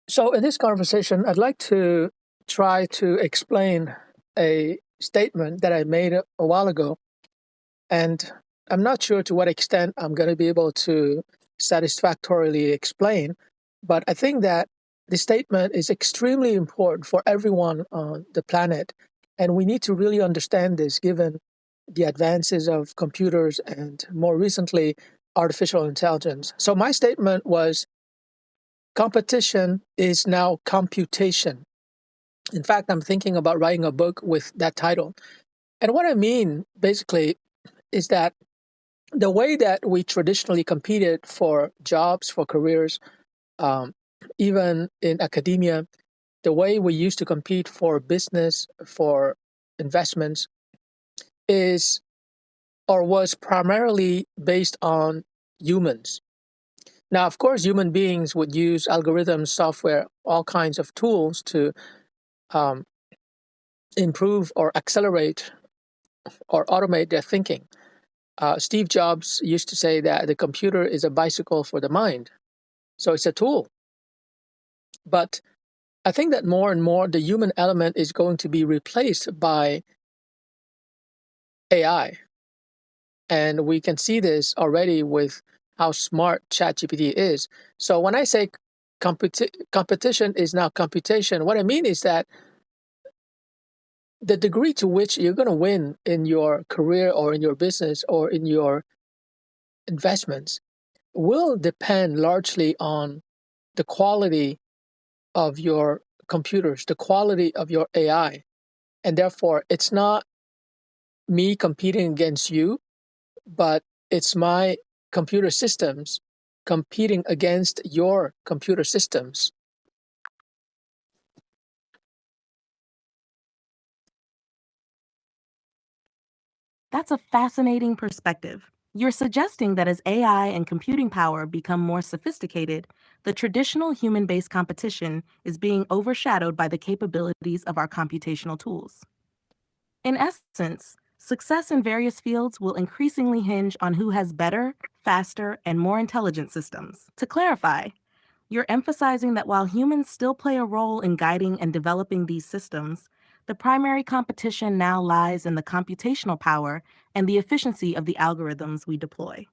So, in this conversation, I'd like to try to explain a statement that I made a while ago. And I'm not sure to what extent I'm going to be able to satisfactorily explain, but I think that the statement is extremely important for everyone on the planet. And we need to really understand this given the advances of computers and more recently, artificial intelligence. So, my statement was competition is now computation. In fact, I'm thinking about writing a book with that title. And what I mean basically is that the way that we traditionally competed for jobs, for careers, um, even in academia, the way we used to compete for business, for investments, is or was primarily based on humans. Now, of course, human beings would use algorithms, software, all kinds of tools to um, improve or accelerate or automate their thinking. Steve Jobs used to say that the computer is a bicycle for the mind. So it's a tool. But I think that more and more the human element is going to be replaced by AI. And we can see this already with how smart ChatGPT is. So when I say competition is now computation, what I mean is that the degree to which you're going to win in your career or in your business or in your investments will depend largely on the quality of your computers, the quality of your AI. And therefore, it's not me competing against you, but it's my computer systems competing against your computer systems. That's a fascinating perspective. You're suggesting that as AI and computing power become more sophisticated, the traditional human based competition is being overshadowed by the capabilities of our computational tools. In essence, success in various fields will increasingly hinge on who has better, faster, and more intelligent systems. To clarify, you're emphasizing that while humans still play a role in guiding and developing these systems, the primary competition now lies in the computational power and the efficiency of the algorithms we deploy.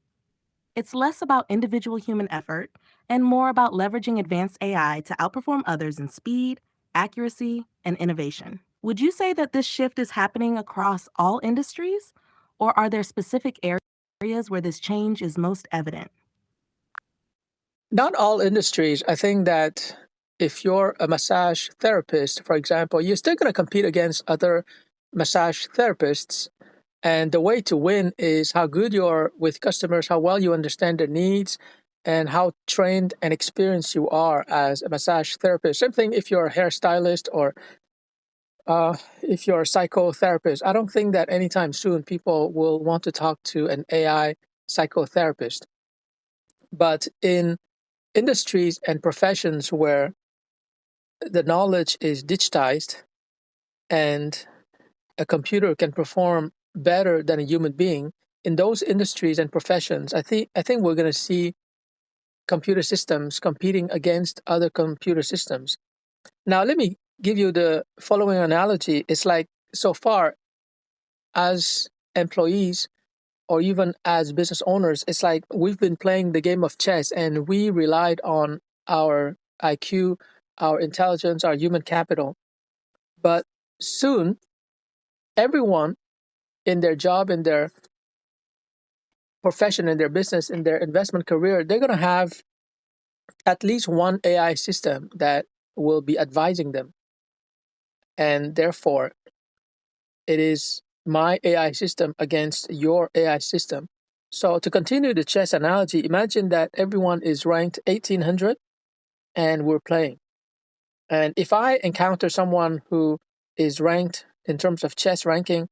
It's less about individual human effort and more about leveraging advanced AI to outperform others in speed, accuracy, and innovation. Would you say that this shift is happening across all industries, or are there specific areas where this change is most evident? Not all industries. I think that if you're a massage therapist, for example, you're still going to compete against other massage therapists. And the way to win is how good you are with customers, how well you understand their needs, and how trained and experienced you are as a massage therapist. Same thing if you're a hairstylist or if you're a psychotherapist. I don't think that anytime soon people will want to talk to an AI psychotherapist. But in industries and professions where the knowledge is digitized and a computer can perform better than a human being, in those industries and professions, I think we're going to see computer systems competing against other computer systems. Now, let me give you the following analogy. It's like so far as employees or even as business owners, it's like we've been playing the game of chess and we relied on our IQ, our intelligence, our human capital. But soon, everyone in their job, in their profession, in their business, in their investment career, they're going to have at least one AI system that will be advising them. And therefore, it is my AI system against your AI system. So, to continue the chess analogy, imagine that everyone is ranked 1800 and we're playing. And if I encounter someone who is ranked in terms of chess ranking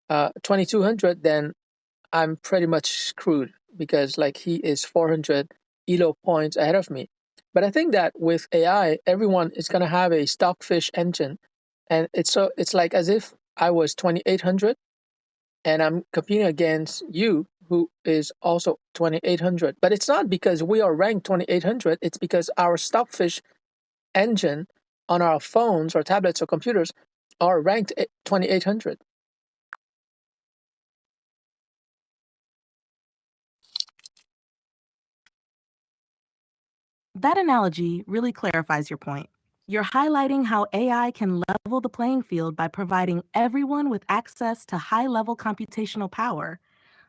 2200, then I'm pretty much screwed because like he is 400 elo points ahead of me. But I think that with AI, everyone is going to have a stockfish engine, and it's like as if I was 2800 and I'm competing against you who is also 2800. But it's not because we are ranked 2800, it's because our stockfish engine on our phones or tablets or computers are ranked 2800. That analogy really clarifies your point. You're highlighting how AI can level the playing field by providing everyone with access to high level computational power,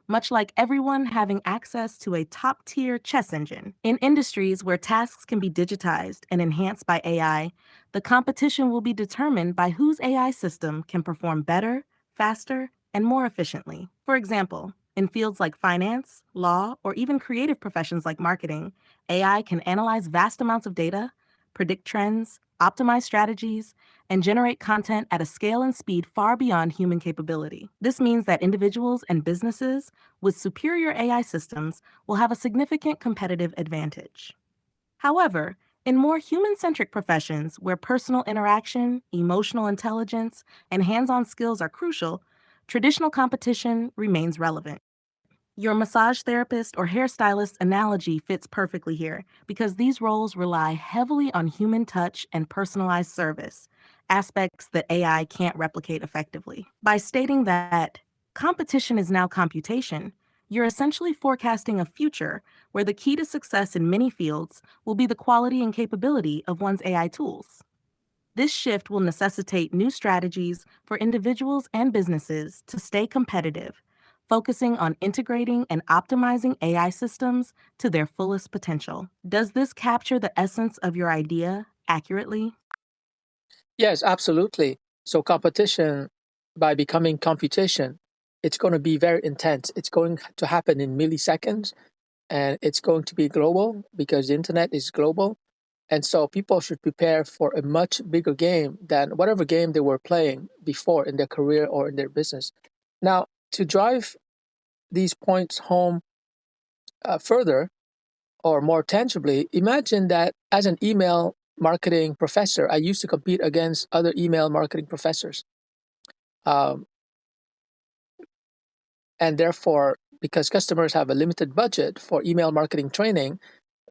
much like everyone having access to a top tier chess engine. In industries where tasks can be digitized and enhanced by AI, the competition will be determined by whose AI system can perform better, faster, and more efficiently. For example, in fields like finance, law, or even creative professions like marketing, AI can analyze vast amounts of data, predict trends, optimize strategies, and generate content at a scale and speed far beyond human capability. This means that individuals and businesses with superior AI systems will have a significant competitive advantage. However, in more human centric professions where personal interaction, emotional intelligence, and hands on skills are crucial, traditional competition remains relevant. Your massage therapist or hairstylist analogy fits perfectly here because these roles rely heavily on human touch and personalized service, aspects that AI can't replicate effectively. By stating that competition is now computation, you're essentially forecasting a future where the key to success in many fields will be the quality and capability of one's AI tools. This shift will necessitate new strategies for individuals and businesses to stay competitive, focusing on integrating and optimizing AI systems to their fullest potential. Does this capture the essence of your idea accurately? Yes, absolutely. So competition, by becoming computation, it's going to be very intense. It's going to happen in milliseconds, and it's going to be global because the internet is global. And so people should prepare for a much bigger game than whatever game they were playing before in their career or in their business. Now, to drive these points home further or more tangibly, imagine that as an email marketing professor, I used to compete against other email marketing professors. Um, and therefore, because customers have a limited budget for email marketing training,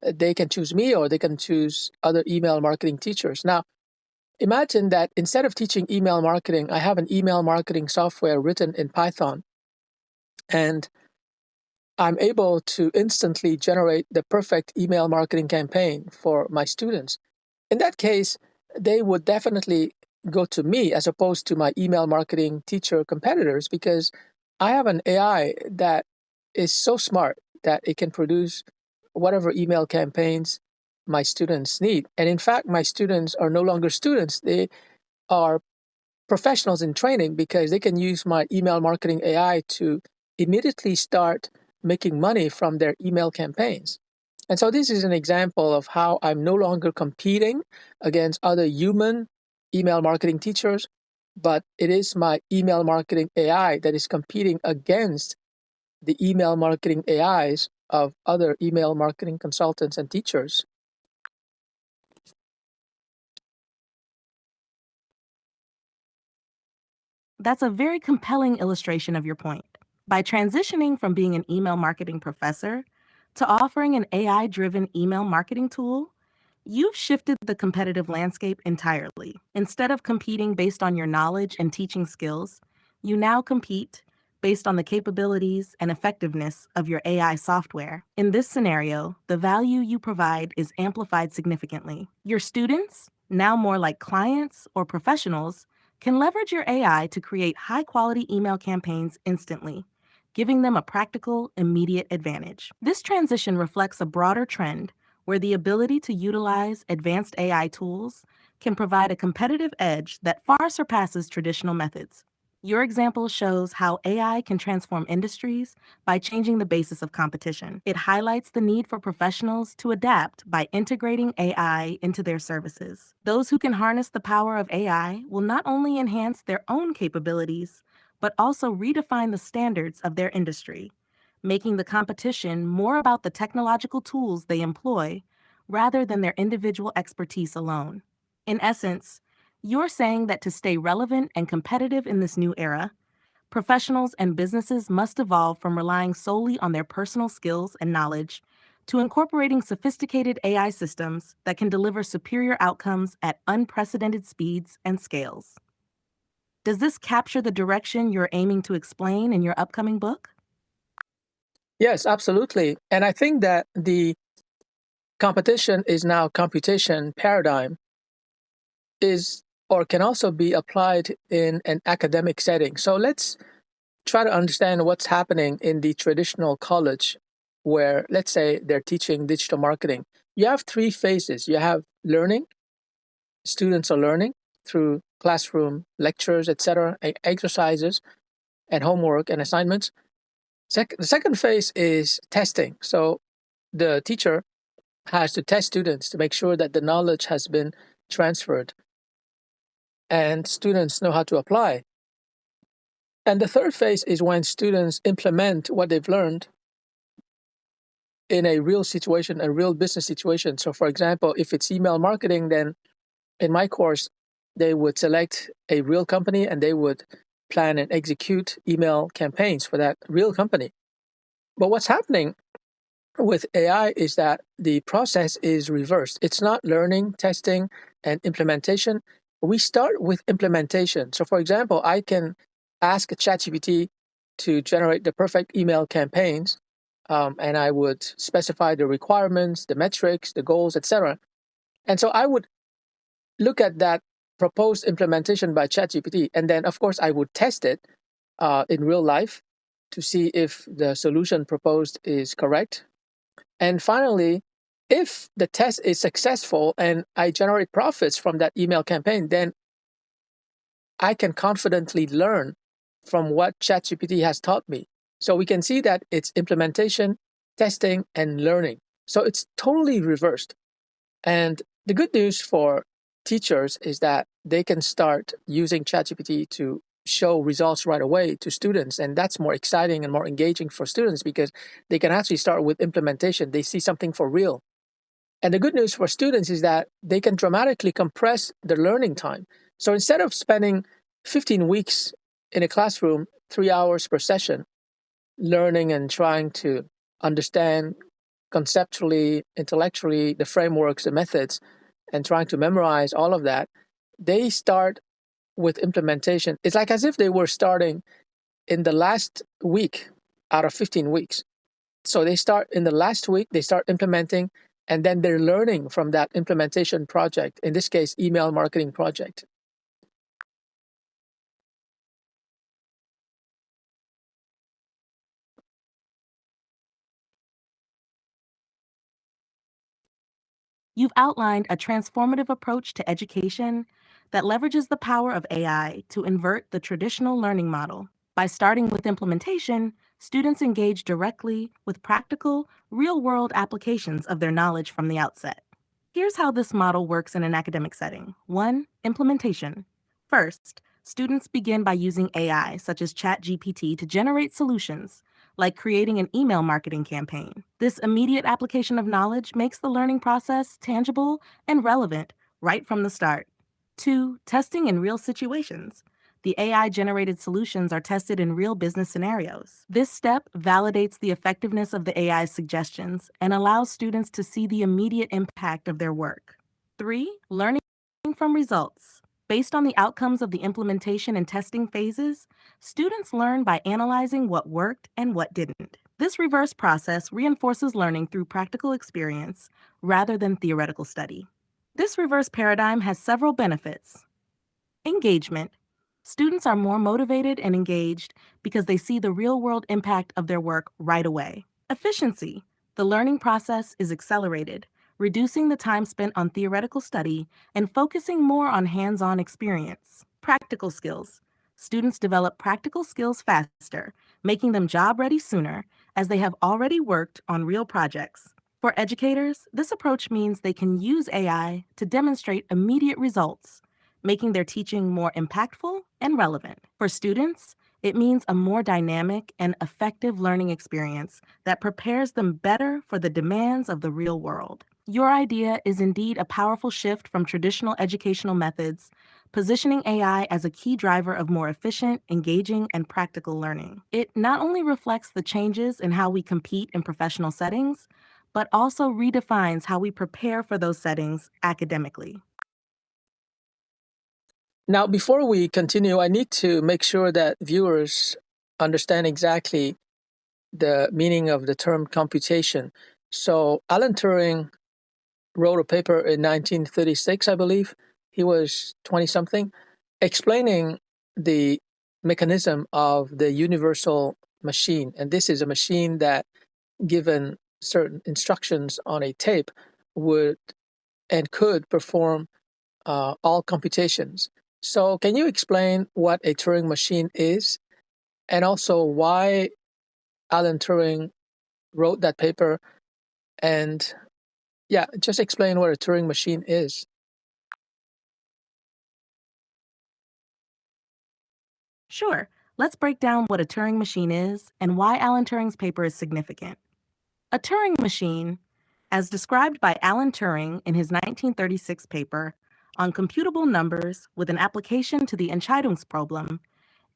they can choose me or they can choose other email marketing teachers. Now, imagine that instead of teaching email marketing, I have an email marketing software written in Python, and I'm able to instantly generate the perfect email marketing campaign for my students. In that case, they would definitely go to me as opposed to my email marketing teacher competitors because I have an AI that is so smart that it can produce whatever email campaigns my students need. And in fact, my students are no longer students, they are professionals in training because they can use my email marketing AI to immediately start making money from their email campaigns. And so this is an example of how I'm no longer competing against other human email marketing teachers, but it is my email marketing AI that is competing against the email marketing AIs of other email marketing consultants and teachers. That's a very compelling illustration of your point. By transitioning from being an email marketing professor to offering an AI driven email marketing tool, you've shifted the competitive landscape entirely. Instead of competing based on your knowledge and teaching skills, you now compete based on the capabilities and effectiveness of your AI software. In this scenario, the value you provide is amplified significantly. Your students, now more like clients or professionals, can leverage your AI to create high quality email campaigns instantly, giving them a practical, immediate advantage. This transition reflects a broader trend where the ability to utilize advanced AI tools can provide a competitive edge that far surpasses traditional methods. Your example shows how AI can transform industries by changing the basis of competition. It highlights the need for professionals to adapt by integrating AI into their services. Those who can harness the power of AI will not only enhance their own capabilities, but also redefine the standards of their industry, making the competition more about the technological tools they employ rather than their individual expertise alone. In essence, you're saying that to stay relevant and competitive in this new era, professionals and businesses must evolve from relying solely on their personal skills and knowledge to incorporating sophisticated AI systems that can deliver superior outcomes at unprecedented speeds and scales. Does this capture the direction you're aiming to explain in your upcoming book? Yes, absolutely. And I think that the competition is now computation paradigm is or can also be applied in an academic setting. So let's try to understand what's happening in the traditional college where, let's say, they're teaching digital marketing. You have three phases. You have learning, students are learning through classroom lectures, etc., exercises, and homework and assignments. The second phase is testing. So the teacher has to test students to make sure that the knowledge has been transferred and students know how to apply. And the third phase is when students implement what they've learned in a real situation, a real business situation. So, for example, if it's email marketing, then in my course, they would select a real company and they would plan and execute email campaigns for that real company. But what's happening with AI is that the process is reversed. It's not learning, testing, and implementation. We start with implementation. So, for example, I can ask ChatGPT to generate the perfect email campaigns, and I would specify the requirements, the metrics, the goals, etc. And so I would look at that proposed implementation by ChatGPT, and then, of course, I would test it in real life to see if the solution proposed is correct. And finally, if the test is successful and I generate profits from that email campaign, then I can confidently learn from what ChatGPT has taught me. So we can see that it's implementation, testing, and learning. So it's totally reversed. And the good news for teachers is that they can start using ChatGPT to show results right away to students. And that's more exciting and more engaging for students because they can actually start with implementation. They see something for real. And the good news for students is that they can dramatically compress the learning time. So instead of spending 15 weeks in a classroom, 3 hours per session, learning and trying to understand conceptually, intellectually, the frameworks, the methods, and trying to memorize all of that, they start with implementation. It's like as if they were starting in the last week out of 15 weeks. So they start in the last week, they start implementing, and then they're learning from that implementation project, in this case, email marketing project. You've outlined a transformative approach to education that leverages the power of AI to invert the traditional learning model. By starting with implementation, students engage directly with practical, real world applications of their knowledge from the outset. Here's how this model works in an academic setting. 1. Implementation. First, students begin by using AI, such as ChatGPT, to generate solutions, like creating an email marketing campaign. This immediate application of knowledge makes the learning process tangible and relevant right from the start. 2. Testing in real situations. The AI generated solutions are tested in real business scenarios. This step validates the effectiveness of the AI's suggestions and allows students to see the immediate impact of their work. 3. Learning from results. Based on the outcomes of the implementation and testing phases, students learn by analyzing what worked and what didn't. This reverse process reinforces learning through practical experience rather than theoretical study. This reverse paradigm has several benefits. Engagement. Students are more motivated and engaged because they see the real world impact of their work right away. Efficiency. The learning process is accelerated, reducing the time spent on theoretical study and focusing more on hands on experience. Practical skills. Students develop practical skills faster, making them job ready sooner as they have already worked on real projects. For educators, this approach means they can use AI to demonstrate immediate results, making their teaching more impactful and relevant. For students, it means a more dynamic and effective learning experience that prepares them better for the demands of the real world. Your idea is indeed a powerful shift from traditional educational methods, positioning AI as a key driver of more efficient, engaging, and practical learning. It not only reflects the changes in how we compete in professional settings, but also redefines how we prepare for those settings academically. Now, before we continue, I need to make sure that viewers understand exactly the meaning of the term computation. So, Alan Turing wrote a paper in 1936, I believe. He was 20 something, explaining the mechanism of the universal machine. And this is a machine that, given certain instructions on a tape, would and could perform all computations. So, can you explain what a Turing machine is, and also why Alan Turing wrote that paper? And yeah, just explain what a Turing machine is. Sure, let's break down what a Turing machine is and why Alan Turing's paper is significant. A Turing machine, as described by Alan Turing in his 1936 paper on computable numbers with an application to the Entscheidungsproblem,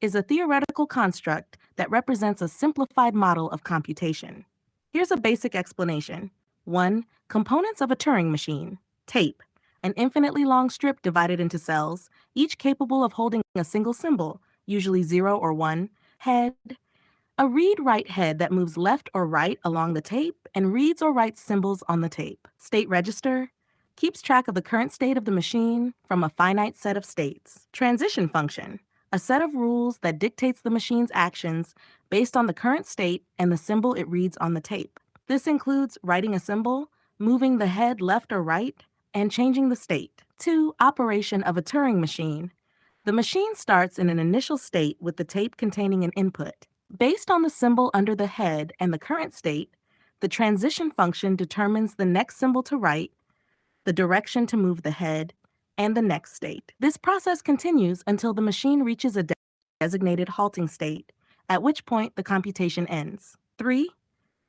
is a theoretical construct that represents a simplified model of computation. Here's a basic explanation. 1. Components of a Turing machine. Tape, an infinitely long strip divided into cells, each capable of holding a single symbol, usually 0 or 1. Head, a read-write head that moves left or right along the tape and reads or writes symbols on the tape. State register keeps track of the current state of the machine from a finite set of states. Transition function, a set of rules that dictates the machine's actions based on the current state and the symbol it reads on the tape. This includes writing a symbol, moving the head left or right, and changing the state. 2. Operation of a Turing machine. The machine starts in an initial state with the tape containing an input. Based on the symbol under the head and the current state, the transition function determines the next symbol to write, the direction to move the head, and the next state. This process continues until the machine reaches a designated halting state, at which point the computation ends. 3.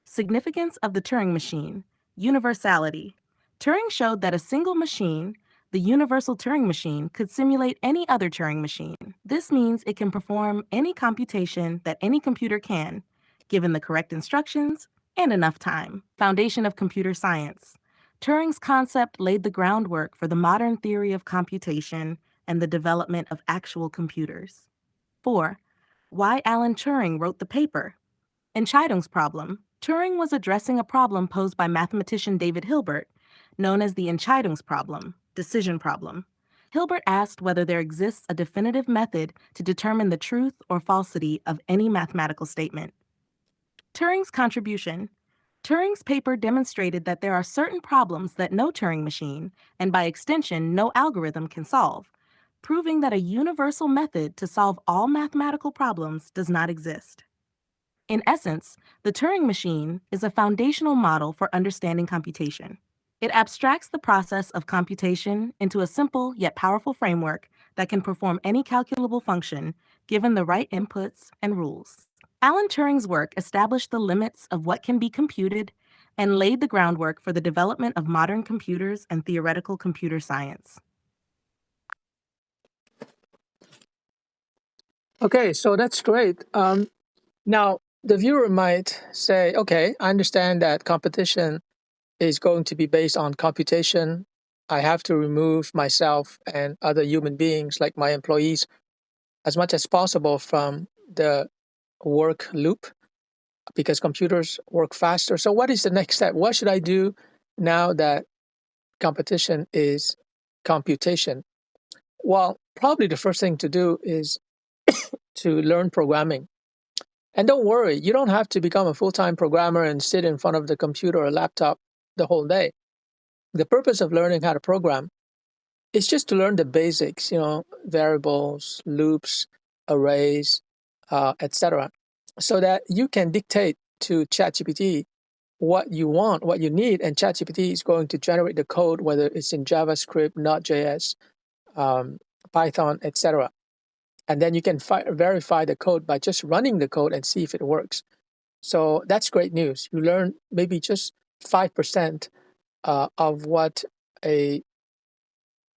Significance of the Turing machine. Universality. Turing showed that a single machine, the universal Turing machine, could simulate any other Turing machine. This means it can perform any computation that any computer can, given the correct instructions and enough time. Foundation of computer science. Turing's concept laid the groundwork for the modern theory of computation and the development of actual computers. 4. Why Alan Turing wrote the paper. Entscheidungsproblem. Turing was addressing a problem posed by mathematician David Hilbert, known as the Entscheidungsproblem, decision problem. Hilbert asked whether there exists a definitive method to determine the truth or falsity of any mathematical statement. Turing's contribution. Turing's paper demonstrated that there are certain problems that no Turing machine, and by extension, no algorithm, can solve, proving that a universal method to solve all mathematical problems does not exist. In essence, the Turing machine is a foundational model for understanding computation. It abstracts the process of computation into a simple yet powerful framework that can perform any calculable function given the right inputs and rules. Alan Turing's work established the limits of what can be computed and laid the groundwork for the development of modern computers and theoretical computer science. Okay, so that's great. Now, the viewer might say, okay, I understand that competition is going to be based on computation. I have to remove myself and other human beings, like my employees, as much as possible from the work loop because computers work faster. So, what is the next step? What should I do now that competition is computation? Well, probably the first thing to do is to learn programming. And don't worry, you don't have to become a full-time programmer and sit in front of the computer or laptop the whole day. The purpose of learning how to program is just to learn the basics, variables, loops, arrays, etc., so that you can dictate to ChatGPT what you want, what you need, and ChatGPT is going to generate the code, whether it's in JavaScript, Node.js, Python, etc. And then you can verify the code by just running the code and see if it works. So that's great news. You learn maybe just 5% of what a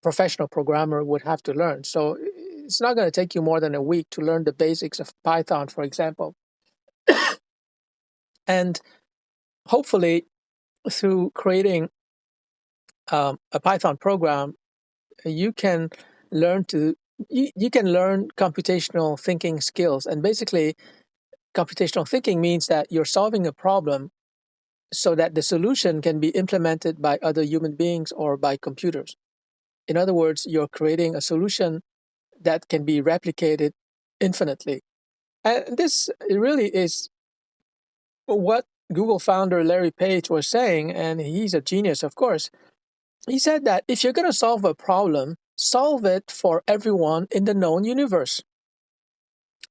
professional programmer would have to learn. So it's not going to take you more than a week to learn the basics of Python, for example. And hopefully through creating a Python program, you can learn to you can learn computational thinking skills. And basically, computational thinking means that you're solving a problem so that the solution can be implemented by other human beings or by computers. In other words, you're creating a solution that can be replicated infinitely. And this really is what Google founder Larry Page was saying, and he's a genius, of course. He said that if you're going to solve a problem, solve it for everyone in the known universe.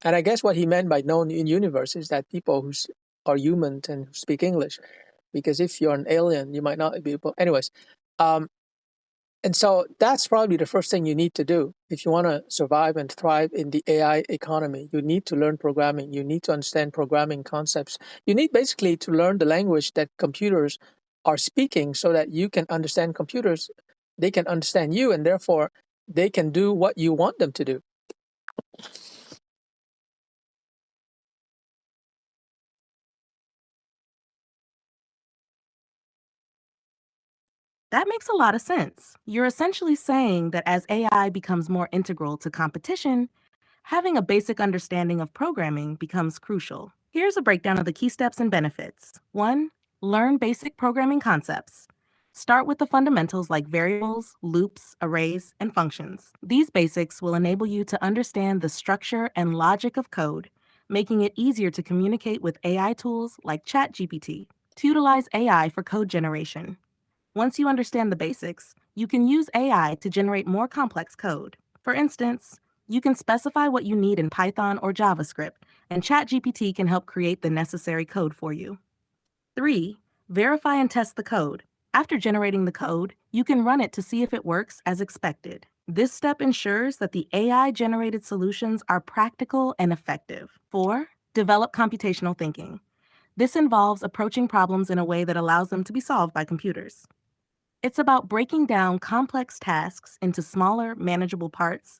And I guess what he meant by known universe is that people who are human and speak English, because if you're an alien, you might not be able. Anyways, um, and so that's probably the first thing you need to do if you want to survive and thrive in the AI economy. You need to learn programming. You need to understand programming concepts. You need basically to learn the language that computers are speaking so that you can understand computers. They can understand you, and therefore they can do what you want them to do. That makes a lot of sense. You're essentially saying that as AI becomes more integral to competition, having a basic understanding of programming becomes crucial. Here's a breakdown of the key steps and benefits. 1. Learn basic programming concepts. Start with the fundamentals like variables, loops, arrays, and functions. These basics will enable you to understand the structure and logic of code, making it easier to communicate with AI tools like ChatGPT. To utilize AI for code generation. Once you understand the basics, you can use AI to generate more complex code. For instance, you can specify what you need in Python or JavaScript, and ChatGPT can help create the necessary code for you. 3. Verify and test the code. After generating the code, you can run it to see if it works as expected. This step ensures that the AI-generated solutions are practical and effective. 4. Develop computational thinking. This involves approaching problems in a way that allows them to be solved by computers. It's about breaking down complex tasks into smaller, manageable parts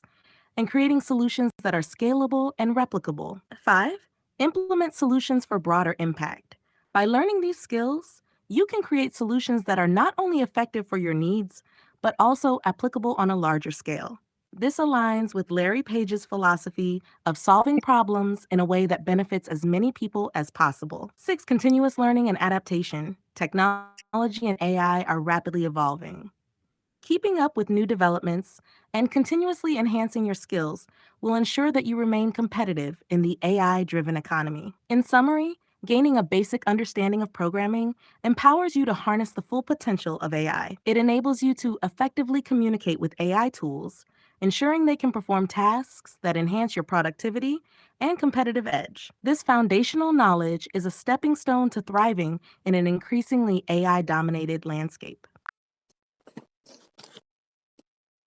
and creating solutions that are scalable and replicable. 5. Implement solutions for broader impact. By learning these skills, you can create solutions that are not only effective for your needs, but also applicable on a larger scale. This aligns with Larry Page's philosophy of solving problems in a way that benefits as many people as possible. 6. Continuous learning and adaptation. Technology and AI are rapidly evolving. Keeping up with new developments and continuously enhancing your skills will ensure that you remain competitive in the AI-driven economy. In summary, gaining a basic understanding of programming empowers you to harness the full potential of AI. It enables you to effectively communicate with AI tools, ensuring they can perform tasks that enhance your productivity and competitive edge. This foundational knowledge is a stepping stone to thriving in an increasingly AI-dominated landscape.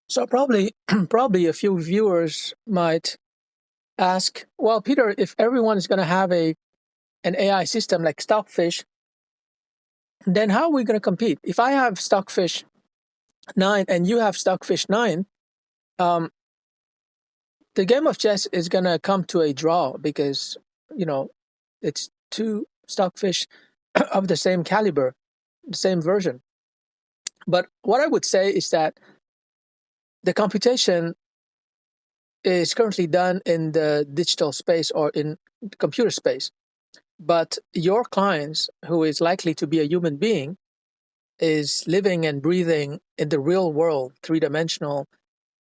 So probably probably a few viewers might ask, well, Peter, if everyone is going to have an AI system like Stockfish, then how are we going to compete? If I have Stockfish 9 and you have Stockfish 9, um, the game of chess is going to come to a draw because, you know, it's two Stockfish of the same caliber, the same version. But what I would say is that the computation is currently done in the digital space or in computer space. But your clients, who is likely to be a human being, is living and breathing in the real world, three-dimensional.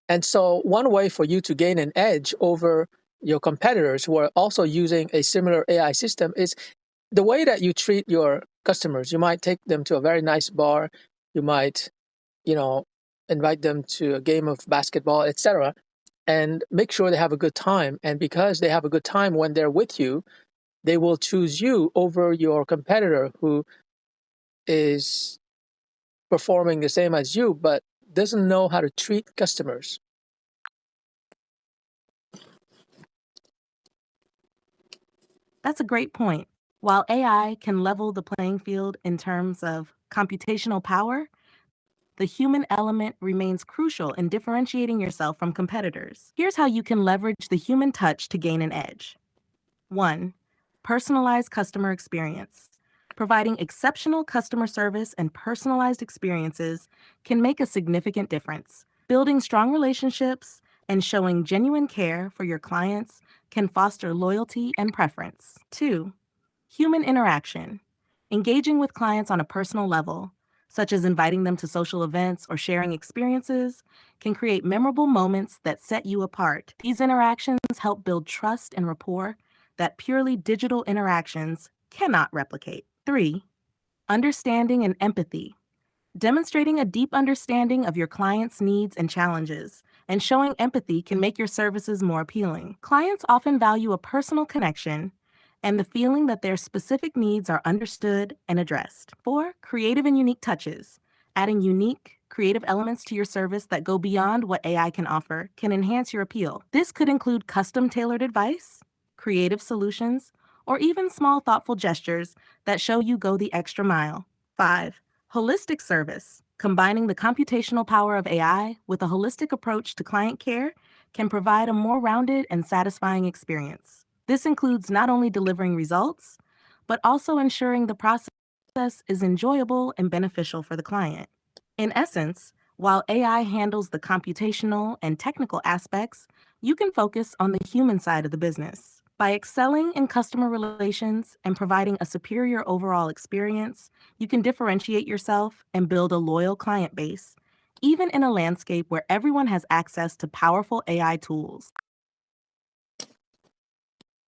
And so one way for you to gain an edge over your competitors who are also using a similar AI system is the way that you treat your customers. You might take them to a very nice bar. You might, you know, invite them to a game of basketball, etc., and make sure they have a good time. And because they have a good time when they're with you, they will choose you over your competitor who is performing the same as you, but doesn't know how to treat customers. That's a great point. While AI can level the playing field in terms of computational power, the human element remains crucial in differentiating yourself from competitors. Here's how you can leverage the human touch to gain an edge. 1. Personalized customer experience. Providing exceptional customer service and personalized experiences can make a significant difference. Building strong relationships and showing genuine care for your clients can foster loyalty and preference. 2. Human interaction. Engaging with clients on a personal level, such as inviting them to social events or sharing experiences, can create memorable moments that set you apart. These interactions help build trust and rapport that purely digital interactions cannot replicate. 3. Understanding and empathy. Demonstrating a deep understanding of your client's needs and challenges and showing empathy can make your services more appealing. Clients often value a personal connection and the feeling that their specific needs are understood and addressed. 4. Creative and unique touches. Adding unique, creative elements to your service that go beyond what AI can offer can enhance your appeal. This could include custom tailored advice, creative solutions, or even small thoughtful gestures that show you go the extra mile. 5. Holistic service. Combining the computational power of AI with a holistic approach to client care can provide a more rounded and satisfying experience. This includes not only delivering results, but also ensuring the process is enjoyable and beneficial for the client. In essence, while AI handles the computational and technical aspects, you can focus on the human side of the business. By excelling in customer relations and providing a superior overall experience, you can differentiate yourself and build a loyal client base, even in a landscape where everyone has access to powerful AI tools.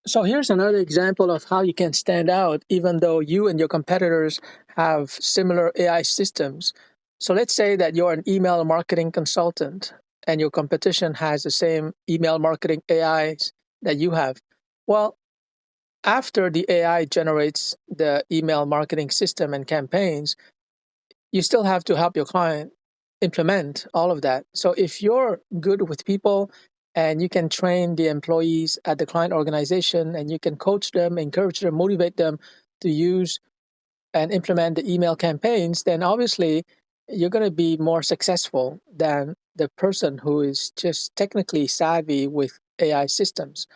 So here's another example of how you can stand out even though you and your competitors have similar AI systems. So let's say that you're an email marketing consultant and your competition has the same email marketing AIs that you have. Well, after the AI generates the email marketing system and campaigns, you still have to help your client implement all of that. So if you're good with people and you can train the employees at the client organization and you can coach them, encourage them, motivate them to use and implement the email campaigns, then obviously you're going to be more successful than the person who is just technically savvy with AI systems.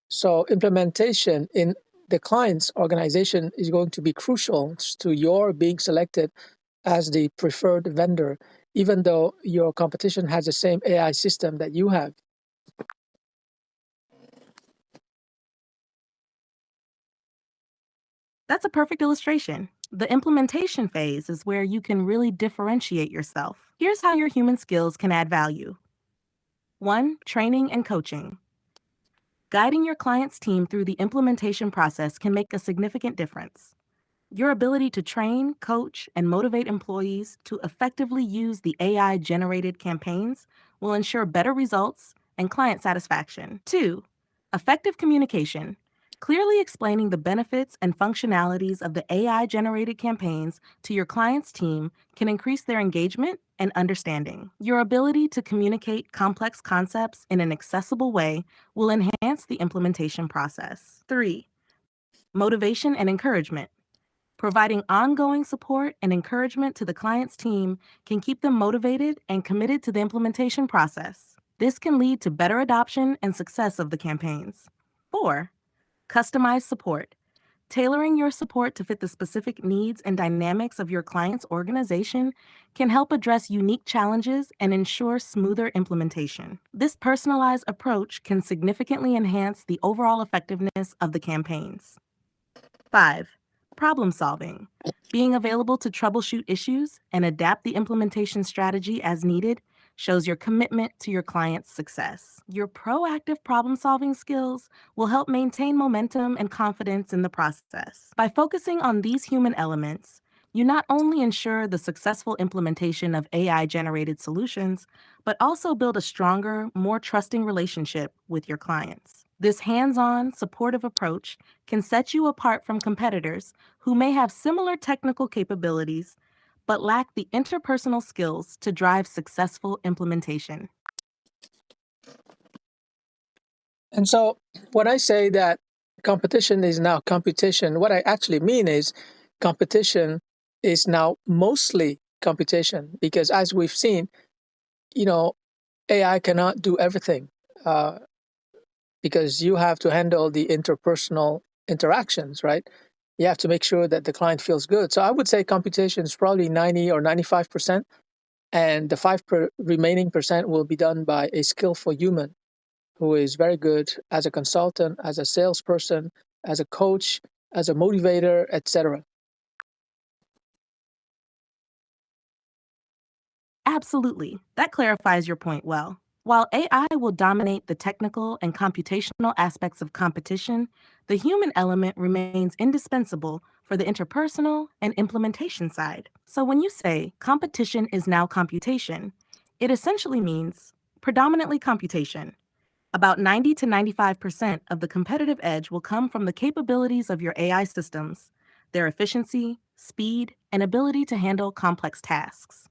So implementation in the client's organization is going to be crucial to your being selected as the preferred vendor, even though your competition has the same AI system that you have. That's a perfect illustration. The implementation phase is where you can really differentiate yourself. Here's how your human skills can add value. 1. Training and coaching. Guiding your client's team through the implementation process can make a significant difference. Your ability to train, coach, and motivate employees to effectively use the AI generated campaigns will ensure better results and client satisfaction. 2. Effective communication. Clearly explaining the benefits and functionalities of the AI generated campaigns to your client's team can increase their engagement and understanding. Your ability to communicate complex concepts in an accessible way will enhance the implementation process. 3. Motivation and encouragement. Providing ongoing support and encouragement to the client's team can keep them motivated and committed to the implementation process. This can lead to better adoption and success of the campaigns. 4. Customized support. Tailoring your support to fit the specific needs and dynamics of your client's organization can help address unique challenges and ensure smoother implementation. This personalized approach can significantly enhance the overall effectiveness of the campaigns. 5. Problem solving. Being available to troubleshoot issues and adapt the implementation strategy as needed shows your commitment to your client's success. Your proactive problem solving skills will help maintain momentum and confidence in the process. By focusing on these human elements, you not only ensure the successful implementation of AI generated solutions, but also build a stronger, more trusting relationship with your clients. This hands on, supportive approach can set you apart from competitors who may have similar technical capabilities but lack the interpersonal skills to drive successful implementation. And so when I say that competition is now computation, what I actually mean is competition is now mostly computation because as we've seen, you know, AI cannot do everything because you have to handle the interpersonal interactions, right? you have to make sure that the client feels good. So I would say computation is probably 90 or 95%, and the remaining percent will be done by a skillful human who is very good as a consultant, as a salesperson, as a coach, as a motivator, etc. Absolutely. That clarifies your point well. While AI will dominate the technical and computational aspects of competition, the human element remains indispensable for the interpersonal and implementation side. So when you say competition is now computation, it essentially means predominantly computation. About 90 to 95% of the competitive edge will come from the capabilities of your AI systems, their efficiency, speed, and ability to handle complex tasks.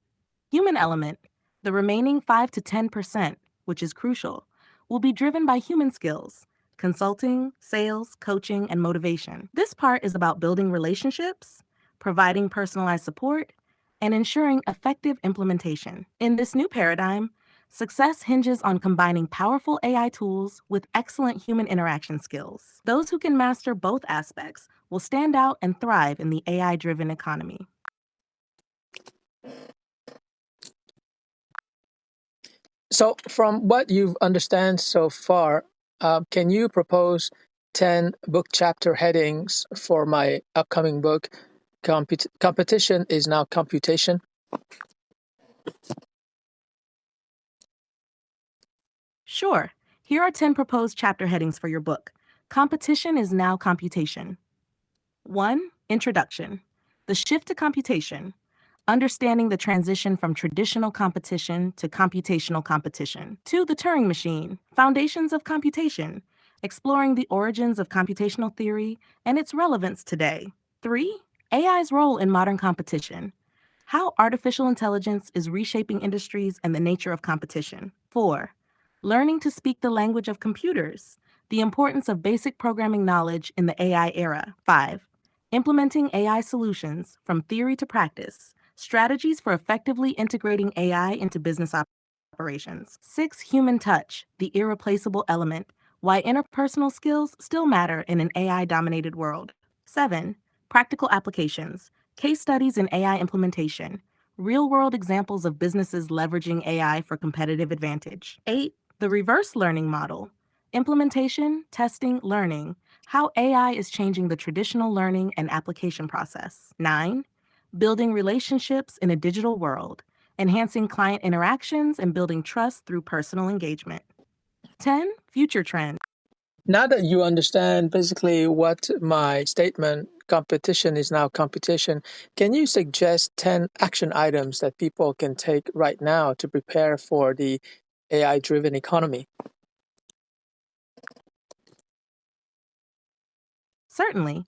Human element, the remaining 5 to 10%, which is crucial, will be driven by human skills, consulting, sales, coaching, and motivation. This part is about building relationships, providing personalized support, and ensuring effective implementation. In this new paradigm, success hinges on combining powerful AI tools with excellent human interaction skills. Those who can master both aspects will stand out and thrive in the AI driven economy. So, from what you've understand so far, can you propose 10 book chapter headings for my upcoming book, Competition is Now Computation? Sure. Here are 10 proposed chapter headings for your book. Competition is now computation. 1. Introduction. The shift to computation. Understanding the transition from traditional competition to computational competition. 2. The Turing machine. Foundations of computation. Exploring the origins of computational theory and its relevance today. 3. AI's role in modern competition. How artificial intelligence is reshaping industries and the nature of competition. 4. Learning to speak the language of computers. The importance of basic programming knowledge in the AI era. 5. Implementing AI solutions from theory to practice. Strategies for effectively integrating AI into business operations. 6. Human touch, the irreplaceable element. Why interpersonal skills still matter in an AI dominated world. 7. Practical applications. Case studies in AI implementation. Real world examples of businesses leveraging AI for competitive advantage. 8. The reverse learning model. Implementation, testing, learning. How AI is changing the traditional learning and application process. 9. Building relationships in a digital world. Enhancing client interactions and building trust through personal engagement. 10. Future trends. Now that you understand basically what my statement, competition is now computation, can you suggest 10 action items that people can take right now to prepare for the AI driven economy? Certainly.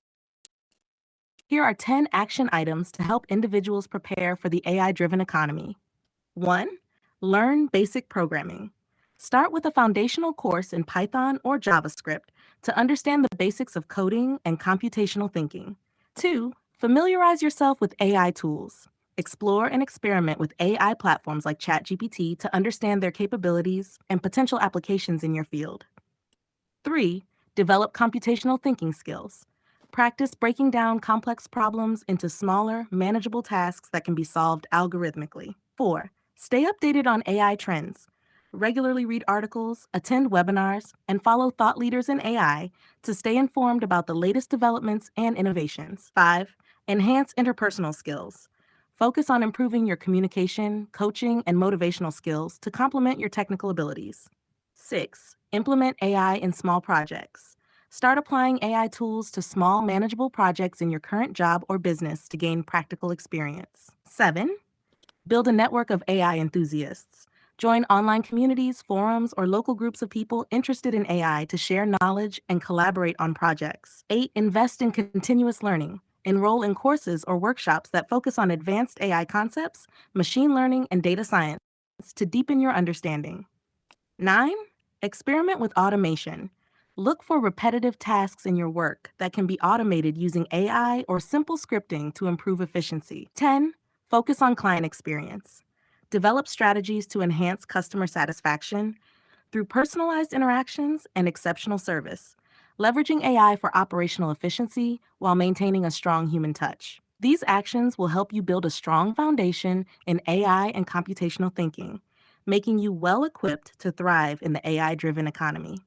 Here are 10 action items to help individuals prepare for the AI driven economy. 1. Learn basic programming. Start with a foundational course in Python or JavaScript to understand the basics of coding and computational thinking. 2. Familiarize yourself with AI tools. Explore and experiment with AI platforms like ChatGPT to understand their capabilities and potential applications in your field. 3. Develop computational thinking skills. Practice breaking down complex problems into smaller, manageable tasks that can be solved algorithmically. 4. Stay updated on AI trends. Regularly read articles, attend webinars, and follow thought leaders in AI to stay informed about the latest developments and innovations. 5. Enhance interpersonal skills. Focus on improving your communication, coaching, and motivational skills to complement your technical abilities. 6. Implement AI in small projects. Start applying AI tools to small, manageable projects in your current job or business to gain practical experience. 7. Build a network of AI enthusiasts. Join online communities, forums, or local groups of people interested in AI to share knowledge and collaborate on projects. 8. Invest in continuous learning. Enroll in courses or workshops that focus on advanced AI concepts, machine learning, and data science to deepen your understanding. 9. Experiment with automation. Look for repetitive tasks in your work that can be automated using AI or simple scripting to improve efficiency. 10. Focus on client experience. Develop strategies to enhance customer satisfaction through personalized interactions and exceptional service. leveraging AI for operational efficiency while maintaining a strong human touch. These actions will help you build a strong foundation in AI and computational thinking, making you well equipped to thrive in the AI driven economy.